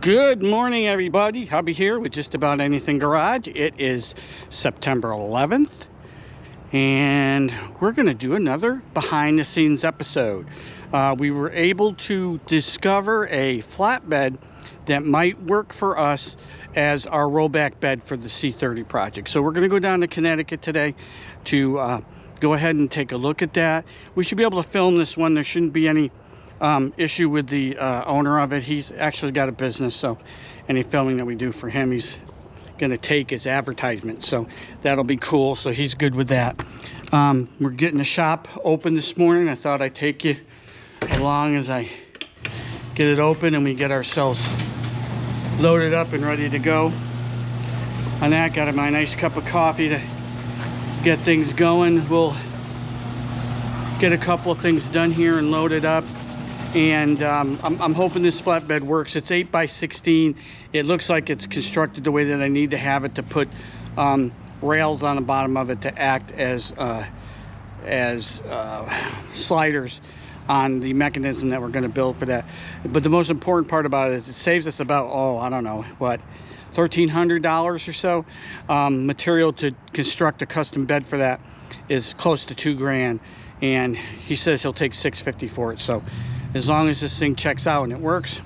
Good morning, everybody. Hubby here with Just About Anything Garage. It is September 11th, and we're going to do another behind-the-scenes episode. We were able to discover a flatbed that might work for us as our rollback bed for the C30 project. So we're going to go down to Connecticut today to go ahead and take a look at that. We should be able to film this one. There shouldn't be any issue with the owner of it. He's actually got a business, so any filming that we do for him, he's gonna take as advertisement, so that'll be cool. So he's good with that. We're getting the shop open this morning. I thought I'd take you along as I get it open and we get ourselves loaded up and ready to go. On that, got my nice cup of coffee to get things going. We'll get a couple of things done here and loaded up. And I'm hoping this flatbed works. It's 8 by 16. It looks like it's constructed the way that I need to have it, to put rails on the bottom of it to act as sliders on the mechanism that we're going to build for that. But the most important part about it is it saves us about, I don't know what, $1,300 or so. Material to construct a custom bed for that is close to $2,000, and he says he'll take $650 for it. So as long as this thing checks out and it works,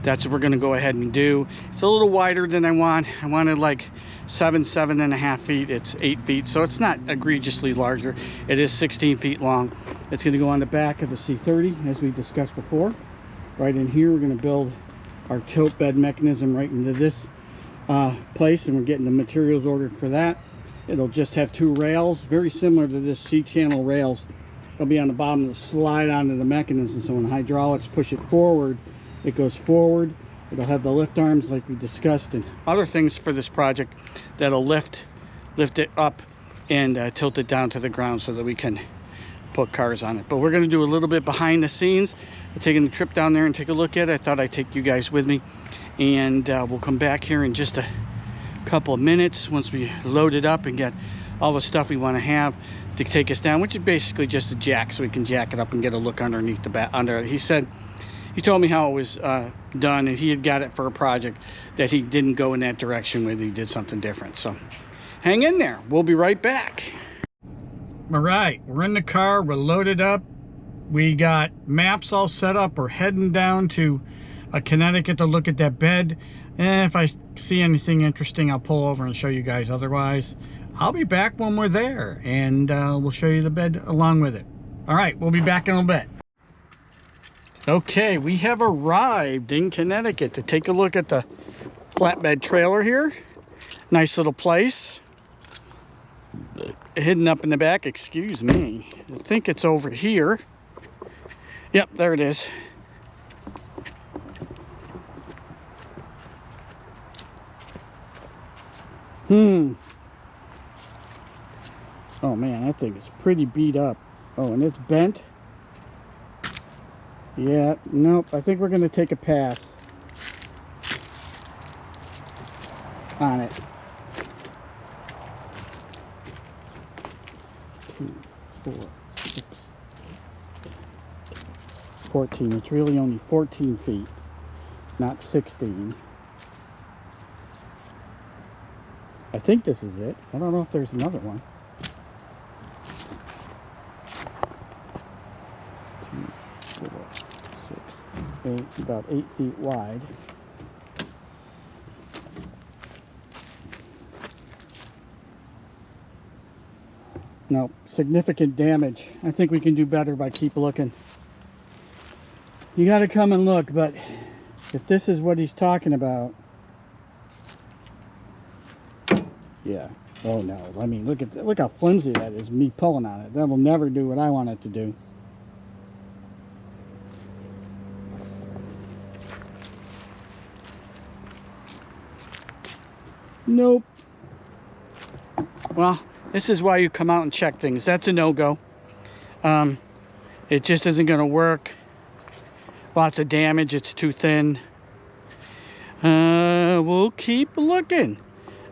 that's what we're going to go ahead and do. It's a little wider than I want. I wanted like 7.5 feet. It's 8 feet, so it's not egregiously larger. It is 16 feet long. It's going to go on the back of the C30, as we discussed before. Right in here, we're going to build our tilt bed mechanism right into this place, and we're getting the materials ordered for that. It'll just have 2 rails, very similar to this C-channel rails. It'll be on the bottom to slide onto the mechanism, so when hydraulics push it forward, it goes forward. It'll have the lift arms like we discussed, and other things for this project that'll lift it up and tilt it down to the ground so that we can put cars on it. But we're going to do a little bit behind the scenes. We're taking the trip down there and take a look at it. I thought I'd take you guys with me, and we'll come back here in just a couple of minutes once we load it up and get all the stuff we want to have to take us down, which is basically just a jack, so we can jack it up and get a look underneath the back under it. He told me how it was done, and he had got it for a project that he didn't go in that direction with. He did something different. So hang in there, we'll be right back. All right, we're in the car, we're loaded up, we got maps all set up. We're heading down to Connecticut to look at that bed, and if I see anything interesting, I'll pull over and show you guys. Otherwise, I'll be back when we're there, and we'll show you the bed along with it. All right, we'll be back in a little bit. Okay, we have arrived in Connecticut to take a look at the flatbed trailer here. Nice little place. Hidden up in the back, excuse me. I think it's over here. Yep, there it is. Oh man, that thing is pretty beat up. Oh, and it's bent. Yeah, nope, I think we're going to take a pass on it. 2, 4, 6, 14. It's really only 14 feet, not 16. I think this is it. I don't know if there's another one. 2, 4, 6, 8, about 8 feet wide. No, significant damage. I think we can do better by keep looking. You got to come and look, but if this is what he's talking about, yeah. Oh no, I mean, look how flimsy that is, me pulling on it. That will never do what I want it to do. Nope. Well, this is why you come out and check things. That's a no-go. It just isn't going to work. Lots of damage. It's too thin. We'll keep looking.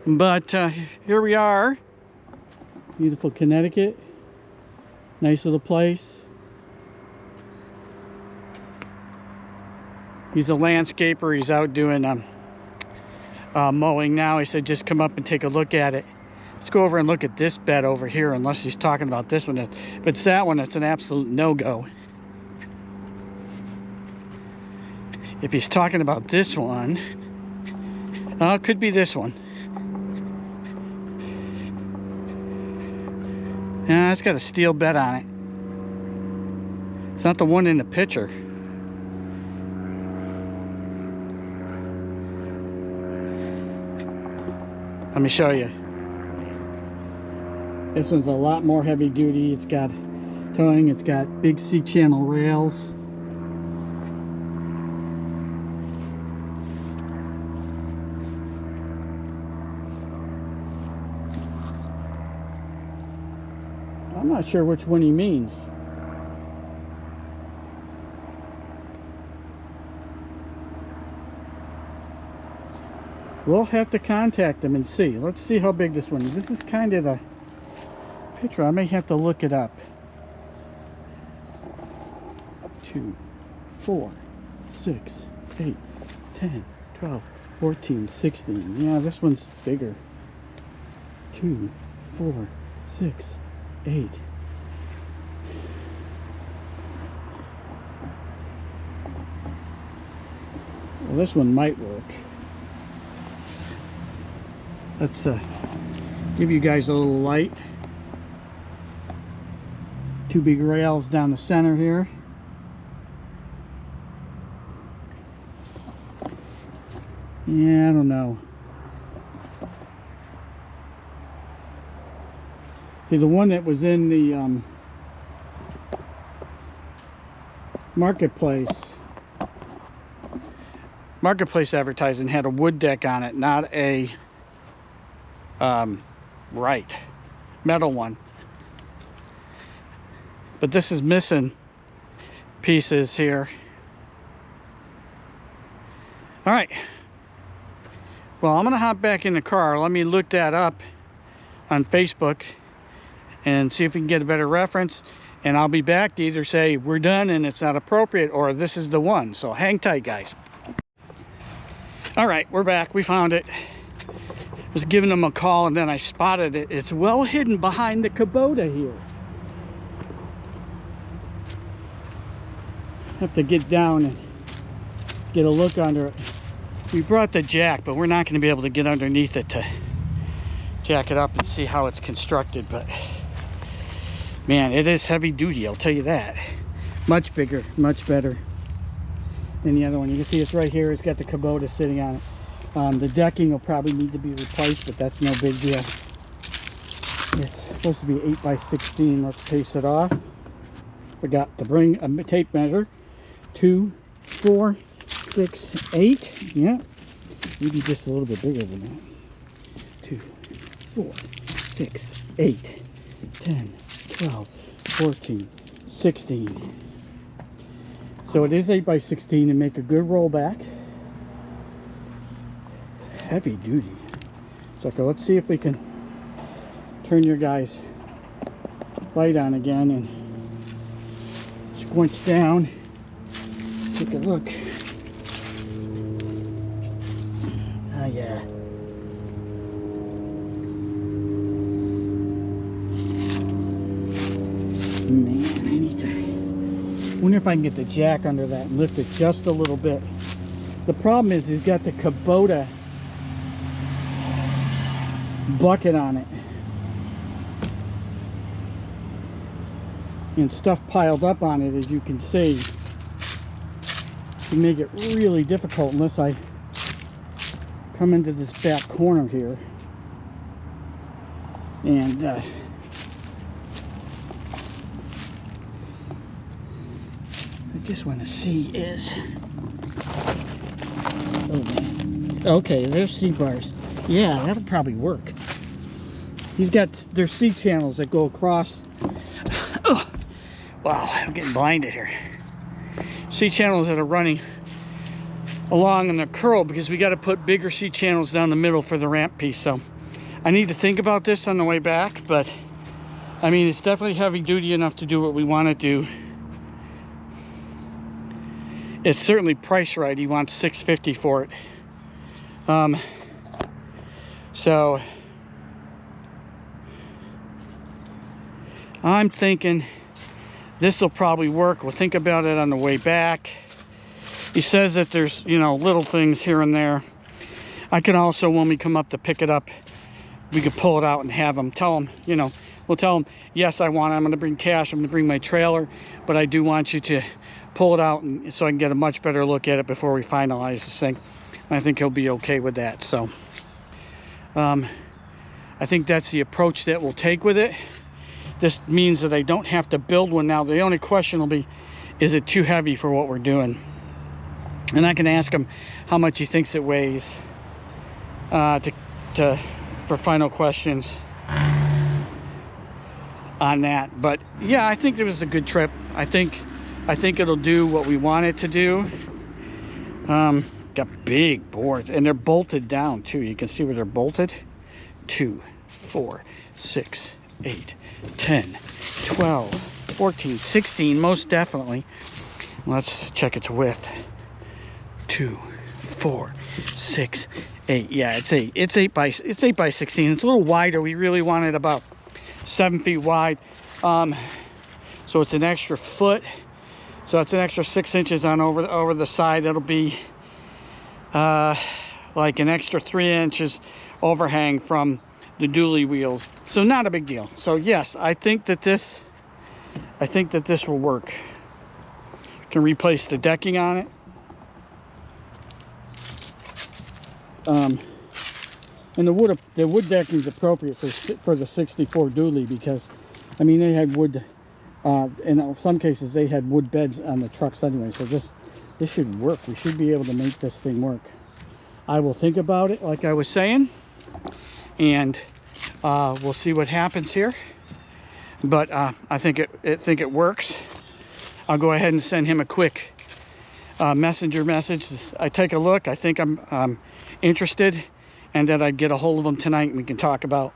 But here we are. Beautiful Connecticut. Nice little place. He's a landscaper. He's out doing mowing now. He said just come up and take a look at it. Let's go over and look at this bed over here, unless he's talking about this one. If it's that one, it's an absolute no-go. If he's talking about this one, it could be this one. Yeah, it's got a steel bed on it. It's not the one in the picture. Let me show you. This one's a lot more heavy duty. It's got towing, it's got big C-channel rails. I'm not sure which one he means. We'll have to contact them and see. Let's see how big this one is. This is kind of the picture. I may have to look it up. 2, 4, 6, 8, 10, 12, 14, 16. Yeah, this one's bigger. 2, 4, 6, 8. Well, this one might work. Let's give you guys a little light. 2 big rails down the center here. Yeah, I don't know. See, the one that was in the marketplace advertising had a wood deck on it, not a metal one. But this is missing pieces here. All right. Well, I'm gonna hop back in the car. Let me look that up on Facebook and see if we can get a better reference, and I'll be back to either say we're done and it's not appropriate, or this is the one. So hang tight, guys. All right, we're back. We found it. I was giving them a call and then I spotted it. It's well hidden behind the Kubota here. Have to get down and get a look under it. We brought the jack, but we're not going to be able to get underneath it to jack it up and see how it's constructed. But man, it is heavy duty, I'll tell you that. Much bigger, much better than the other one. You can see it's right here. It's got the Kubota sitting on it. The decking will probably need to be replaced, but that's no big deal. It's supposed to be 8x16. Let's pace it off. Forgot to bring a tape measure. 2, 4, 6, 8. Yeah, maybe just a little bit bigger than that. 2, 4, 6, 8, 10, 12, 14, 16. So it is 8x16 to make a good rollback. Heavy duty. So let's see if we can turn your guys' light on again and squinch down. Take a look. Oh yeah. Man, I need to wonder if I can get the jack under that and lift it just a little bit. The problem is he's got the Kubota bucket on it and stuff piled up on it, as you can see. To make it really difficult unless I come into this back corner here and I just want to see is, oh man, okay, there's C-bars. Yeah, that'll probably work. He's got, there's C-channels that go across. Oh, wow, I'm getting blinded here. C-channels that are running along in the curl, because we got to put bigger C-channels down the middle for the ramp piece. So I need to think about this on the way back, but I mean, it's definitely heavy duty enough to do what we want to do. it's certainly priced right. He wants $650 for it. So I'm thinking this will probably work. We'll think about it on the way back. He says that there's, you know, little things here and there. I can also, when we come up to pick it up, we could pull it out and have him tell him, you know, we'll tell him, yes, I'm going to bring cash, I'm going to bring my trailer, but I do want you to pull it out and so I can get a much better look at it before we finalize this thing. I think he'll be okay with that. So I think that's the approach that we'll take with it. This means that I don't have to build one now. The only question will be, is it too heavy for what we're doing? And I can ask him how much he thinks it weighs for final questions on that. But yeah, I think it was a good trip. I think it'll do what we want it to do. Got big boards, and they're bolted down too. You can see where they're bolted. 2, 4, 6, 8, 10, 12, 14, 16, most definitely. Let's check its width. 2, 4, 6, 8. Yeah, it's 8. It's 8 by 16. It's a little wider. We really want it about 7 feet wide. So it's an extra foot. So it's an extra 6 inches on over the side. That'll be like an extra 3 inches overhang from the dually wheels. So not a big deal. So yes, I think that this will work. Can replace the decking on it. And the wood decking is appropriate for the 64 dually, because I mean they had wood, in some cases they had wood beds on the trucks anyway. So this should work. We should be able to make this thing work. I will think about it, like I was saying, and we'll see what happens here. But I think it works. I'll go ahead and send him a quick messenger message. I take a look. I think I'm interested, and that I'd get a hold of him tonight and we can talk about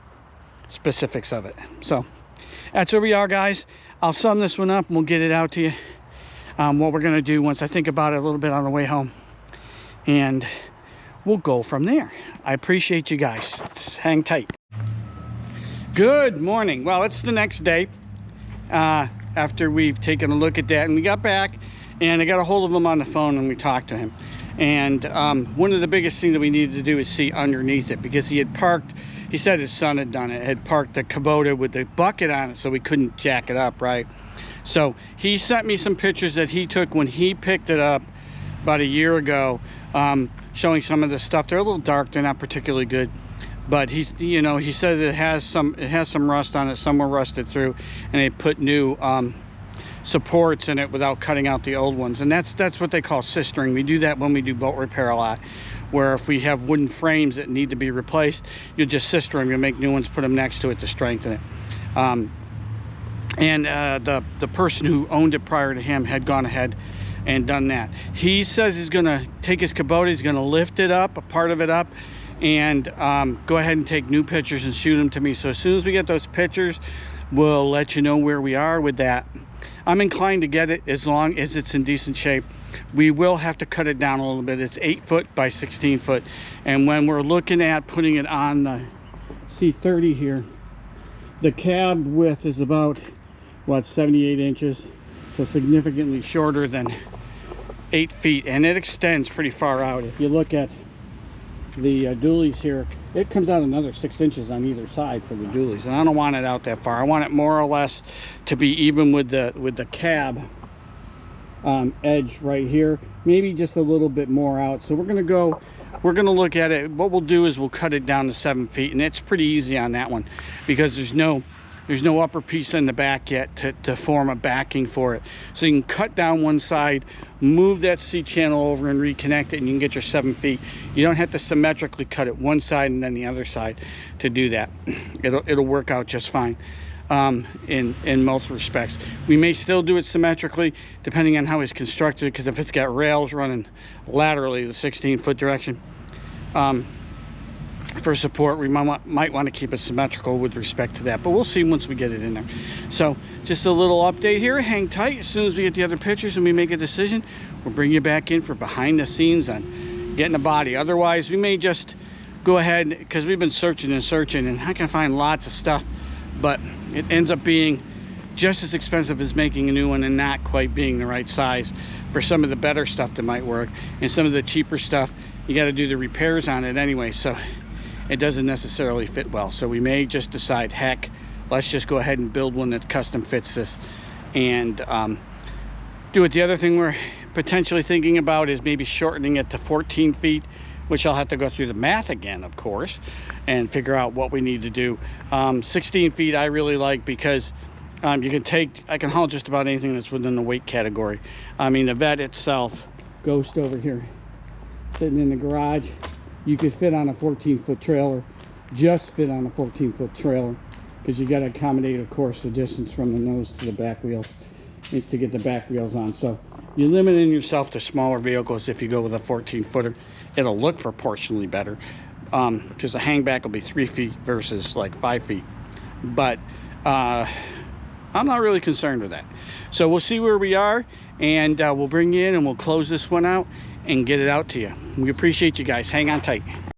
specifics of it. So that's where we are, guys. I'll sum this one up and we'll get it out to you. What we're going to do once I think about it a little bit on the way home, and we'll go from there. I appreciate you guys. Hang tight. Good morning. Well, it's the next day after we've taken a look at that, and we got back and I got a hold of him on the phone and we talked to him. And one of the biggest things that we needed to do is see underneath it, because he had parked, he said his son had done it, had parked the Kubota with the bucket on it so we couldn't jack it up, right? So he sent me some pictures that he took when he picked it up about a year ago, showing some of the stuff. They're a little dark, they're not particularly good, but he's, you know, he said it has some rust on it, some were rusted through, and they put new supports in it without cutting out the old ones. And that's what they call sistering. We do that when we do boat repair a lot, where if we have wooden frames that need to be replaced, you just sister them, you make new ones, put them next to it to strengthen it. The person who owned it prior to him had gone ahead and done that. He says he's gonna take his Kubota, he's gonna lift it up, a part of it up, and go ahead and take new pictures and shoot them to me. So as soon as we get those pictures, we'll let you know where we are with that. I'm inclined to get it as long as it's in decent shape. We will have to cut it down a little bit. It's 8 foot by 16 foot. And when we're looking at putting it on the C30 here, the cab width is about, what, 78 inches. So significantly shorter than 8 feet. And it extends pretty far out. If you look at the dualies here, it comes out another 6 inches on either side for the dualies, and I don't want it out that far. I want it more or less to be even with the cab edge right here, maybe just a little bit more out. So we're gonna look at it. What we'll do is we'll cut it down to 7 feet, and it's pretty easy on that one because there's no upper piece in the back yet to form a backing for it. So you can cut down one side, move that C channel over and reconnect it, and you can get your 7 feet. You don't have to symmetrically cut it one side and then the other side to do that. It'll work out just fine in most respects. We may still do it symmetrically depending on how it's constructed, because if it's got rails running laterally the 16-foot direction, for support. We might want to keep it symmetrical with respect to that, but we'll see once we get it in there. So just a little update here. Hang tight. As soon as we get the other pictures and we make a decision, we'll bring you back in for behind the scenes on getting a body. Otherwise, we may just go ahead, because we've been searching and I can find lots of stuff, but it ends up being just as expensive as making a new one and not quite being the right size for some of the better stuff that might work. And some of the cheaper stuff, you got to do the repairs on it anyway, so it doesn't necessarily fit well. So we may just decide, heck, let's just go ahead and build one that custom fits this and do it. The other thing we're potentially thinking about is maybe shortening it to 14 feet, which I'll have to go through the math again, of course, and figure out what we need to do. 16 feet I really like, because I can haul just about anything that's within the weight category. I mean, the Vet itself, Ghost over here, sitting in the garage, you could fit on a 14-foot trailer, just fit on a 14-foot trailer, because you got to accommodate, of course, the distance from the nose to the back wheels to get the back wheels on. So you're limiting yourself to smaller vehicles if you go with a 14-footer. It'll look proportionally better, because the hangback will be 3 feet versus like 5 feet. But I'm not really concerned with that. So we'll see where we are, and we'll bring you in and we'll close this one out and get it out to you. We appreciate you guys. Hang on tight.